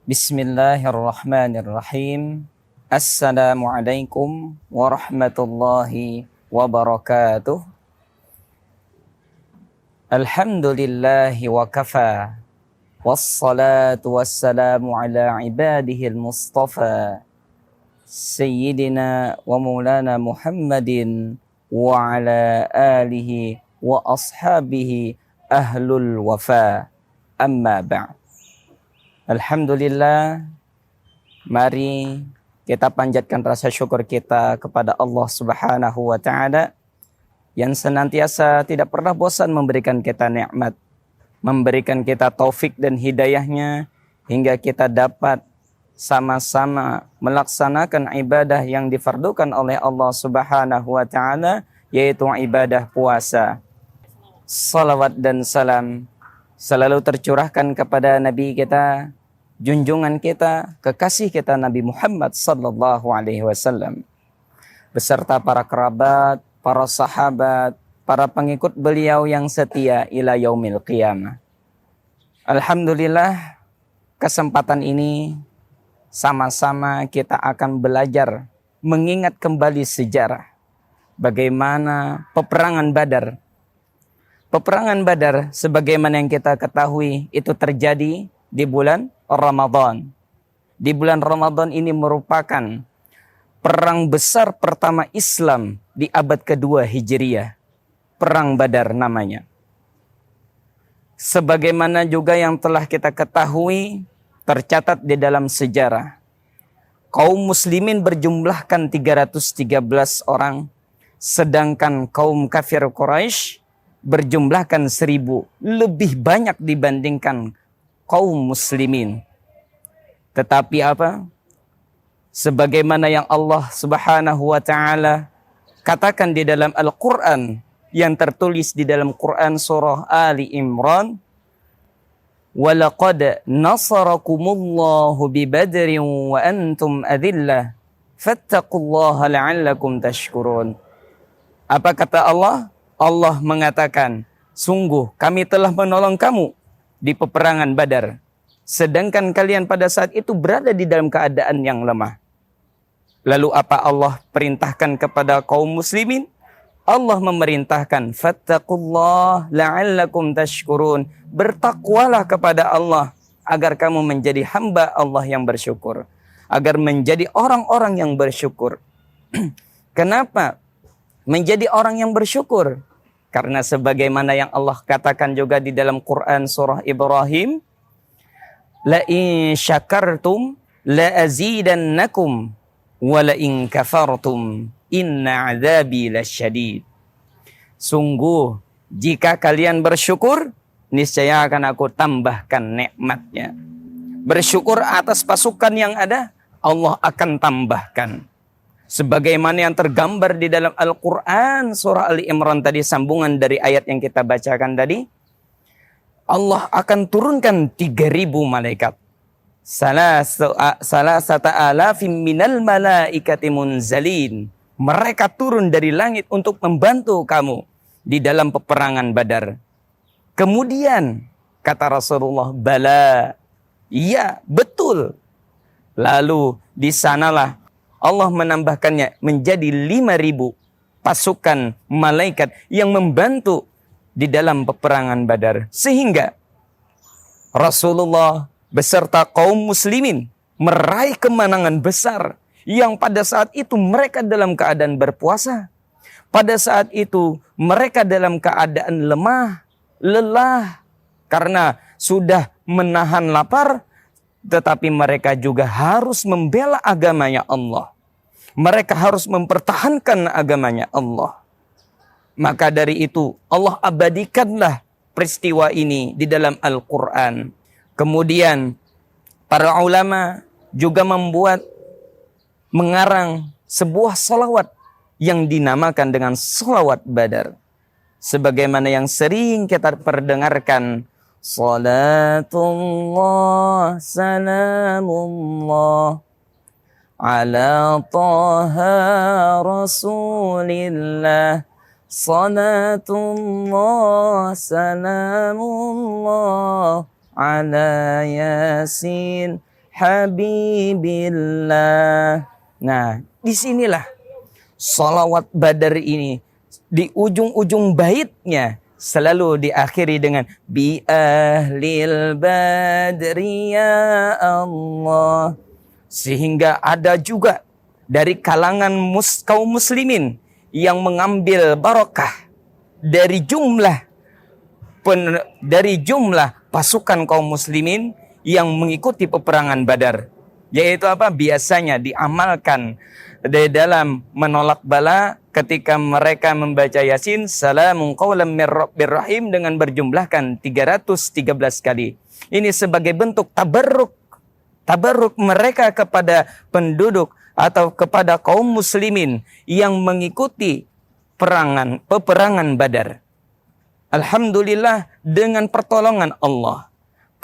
Bismillahirrahmanirrahim. Assalamualaikum warahmatullahi wabarakatuh. Alhamdulillahi wa kafa. Wassalatu wassalamu ala ibadihil mustafa. Sayyidina wa maulana Muhammadin wa ala alihi wa ashabihi ahlul wafa. Amma ba'd. Alhamdulillah, mari kita panjatkan rasa syukur kita kepada Allah Subhanahu wa Ta'ala yang senantiasa tidak pernah bosan memberikan kita nikmat, memberikan kita taufik dan hidayahnya hingga kita dapat sama-sama melaksanakan ibadah yang difardukan oleh Allah Subhanahu wa Ta'ala, yaitu ibadah puasa. Salawat dan salam selalu tercurahkan kepada Nabi kita, junjungan kita, kekasih kita Nabi Muhammad sallallahu alaihi wasallam beserta para kerabat, para sahabat, para pengikut beliau yang setia ila yaumil qiyamah. Alhamdulillah, kesempatan ini sama-sama kita akan belajar mengingat kembali sejarah bagaimana peperangan Badar. Peperangan Badar sebagaimana yang kita ketahui itu terjadi di bulan Ramadan. Di bulan Ramadan ini merupakan perang besar pertama Islam di abad kedua Hijriyah. Perang Badar namanya. Sebagaimana juga yang telah kita ketahui tercatat di dalam sejarah. Kaum muslimin berjumlahkan 313 orang. Sedangkan kaum kafir Quraisy berjumlahkan 1000. Lebih banyak dibandingkan kaum muslimin. Tetapi apa? Sebagaimana yang Allah Subhanahu wa Ta'ala katakan di dalam Al-Quran, yang tertulis di dalam Quran surah Ali Imran, وَلَقَدْ نَصَرَكُمُ اللَّهُ بِبَدْرٍ وَأَنْتُمْ أَذِلَّةٌ فَاتَّقُوا اللَّهَ لَعَلَّكُمْ تَشْكُرُونَ. Apa kata Allah? Allah mengatakan, sungguh kami telah menolong kamu di peperangan Badar. Sedangkan kalian pada saat itu berada di dalam keadaan yang lemah. Lalu apa Allah perintahkan kepada kaum muslimin? Allah memerintahkan, fattaqullah la'allakum tashkurun. Bertakwalah kepada Allah agar kamu menjadi hamba Allah yang bersyukur. Agar menjadi orang-orang yang bersyukur. Kenapa menjadi orang yang bersyukur? Karena sebagaimana yang Allah katakan juga di dalam Quran surah Ibrahim, la in syakartum la azidannakum wa la in kafartum inna adzabi lasyadid. Sungguh jika kalian bersyukur, niscaya akan aku tambahkan nikmatnya. Bersyukur atas pasukan yang ada, Allah akan tambahkan. Sebagaimana yang tergambar di dalam Al-Quran surah Ali Imran tadi, sambungan dari ayat yang kita bacakan tadi, Allah akan turunkan 3.000 malaikat. Salasata alafim minal malaikati munzalin. Mereka turun dari langit untuk membantu kamu di dalam peperangan Badar. Kemudian kata Rasulullah, bala, iya betul. Lalu di sanalah Allah menambahkannya menjadi 5.000 pasukan malaikat yang membantu di dalam peperangan Badar. Sehingga Rasulullah beserta kaum muslimin meraih kemenangan besar yang pada saat itu mereka dalam keadaan berpuasa. Pada saat itu mereka dalam keadaan lemah, lelah karena sudah menahan lapar. Tetapi mereka juga harus membela agamanya Allah. Mereka harus mempertahankan agamanya Allah. Maka dari itu Allah abadikanlah peristiwa ini di dalam Al-Quran. Kemudian para ulama juga mengarang sebuah salawat yang dinamakan dengan salawat Badar. Sebagaimana yang sering kita perdengarkan, salatullah salamullah ala taha rasulillah. Salatullah salamullah ala yasin habibillah. Nah, disinilah salawat Badar ini di ujung-ujung baitnya selalu diakhiri dengan bi ahlil badri ya Allah. Sehingga ada juga dari kalangan kaum muslimin yang mengambil barokah dari jumlah pasukan kaum muslimin yang mengikuti peperangan Badar. Yaitu apa? Biasanya diamalkan di dalam menolak bala ketika mereka membaca Yasin, salamun qawlan mir rabbir rahim, dengan berjumlahkan 313 kali. Ini sebagai bentuk tabarruk mereka kepada penduduk atau kepada kaum muslimin yang mengikuti peperangan Badar. Alhamdulillah, dengan pertolongan Allah,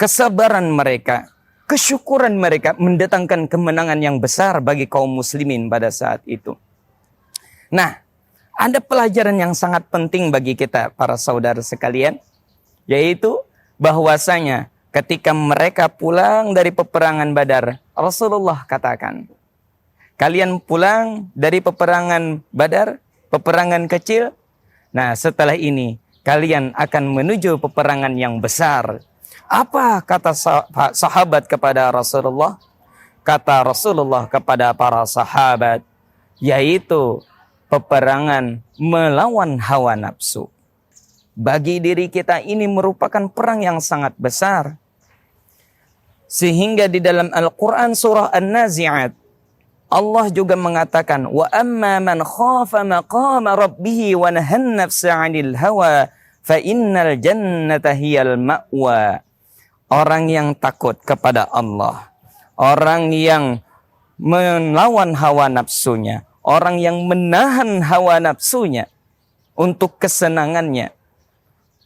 kesabaran mereka, kesyukuran mereka mendatangkan kemenangan yang besar bagi kaum muslimin pada saat itu. Nah, ada pelajaran yang sangat penting bagi kita para saudara sekalian, yaitu bahwasanya ketika mereka pulang dari peperangan Badar, Rasulullah katakan, kalian pulang dari peperangan Badar, peperangan kecil, nah setelah ini kalian akan menuju peperangan yang besar. Apa kata sahabat kepada Rasulullah? Kata Rasulullah kepada para sahabat, yaitu peperangan melawan hawa nafsu. Bagi diri kita ini merupakan perang yang sangat besar. Sehingga di dalam Al-Quran surah An-Nazi'at, Allah juga mengatakan, wa amma man khafa maqama rabbih wa nahan nafsa 'anil hawa fa innal jannata hiyal ma'wa. Orang yang takut kepada Allah, orang yang melawan hawa nafsunya, orang yang menahan hawa nafsunya untuk kesenangannya,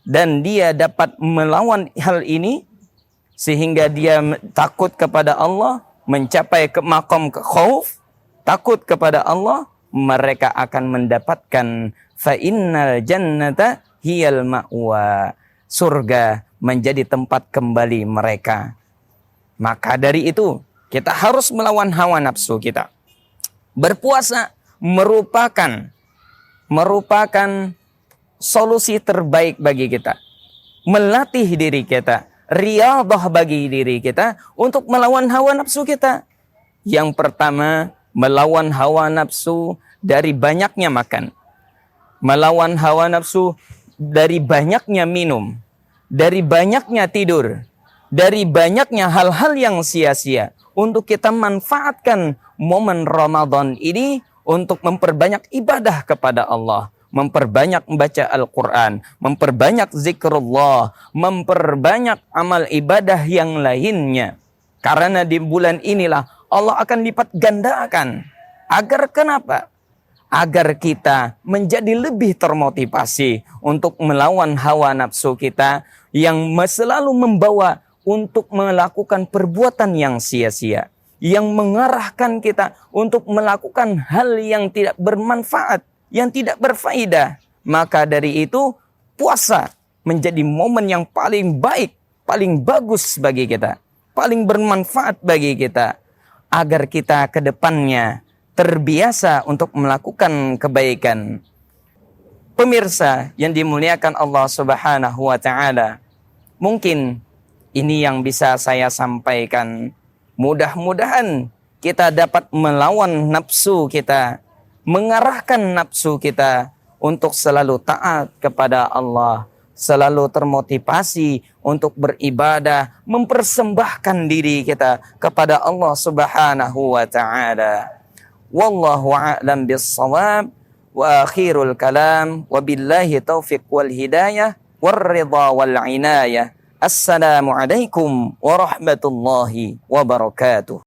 dan dia dapat melawan hal ini sehingga dia takut kepada Allah, mencapai ke maqam khauf, takut kepada Allah, mereka akan mendapatkan fa innal jannata hiyal ma'wa. Surga menjadi tempat kembali mereka. Maka dari itu, kita harus melawan hawa nafsu kita. Berpuasa merupakan solusi terbaik bagi kita. Melatih diri kita, riyadhah bagi diri kita untuk melawan hawa nafsu kita. Yang pertama, melawan hawa nafsu dari banyaknya makan. Melawan hawa nafsu dari banyaknya minum, dari banyaknya tidur, dari banyaknya hal-hal yang sia-sia. Untuk kita manfaatkan momen Ramadan ini untuk memperbanyak ibadah kepada Allah, memperbanyak membaca Al-Quran, memperbanyak zikrullah, memperbanyak amal ibadah yang lainnya. Karena di bulan inilah Allah akan lipat gandakan. Agar kenapa? Agar kita menjadi lebih termotivasi untuk melawan hawa nafsu kita yang selalu membawa untuk melakukan perbuatan yang sia-sia, yang mengarahkan kita untuk melakukan hal yang tidak bermanfaat, yang tidak berfaedah. Maka dari itu, puasa menjadi momen yang paling baik, paling bagus bagi kita, paling bermanfaat bagi kita, agar kita ke depannya terbiasa untuk melakukan kebaikan. Pemirsa yang dimuliakan Allah Subhanahu wa taala, mungkin ini yang bisa saya sampaikan. Mudah-mudahan kita dapat melawan nafsu kita, mengarahkan nafsu kita untuk selalu taat kepada Allah, selalu termotivasi untuk beribadah, mempersembahkan diri kita kepada Allah Subhanahu wa taala. Wallahu a'lam bis-shawab, wa akhirul kalam, wabillahi taufiq wal hidayah, warridha wal inayah. Assalamualaikum warahmatullahi wabarakatuh.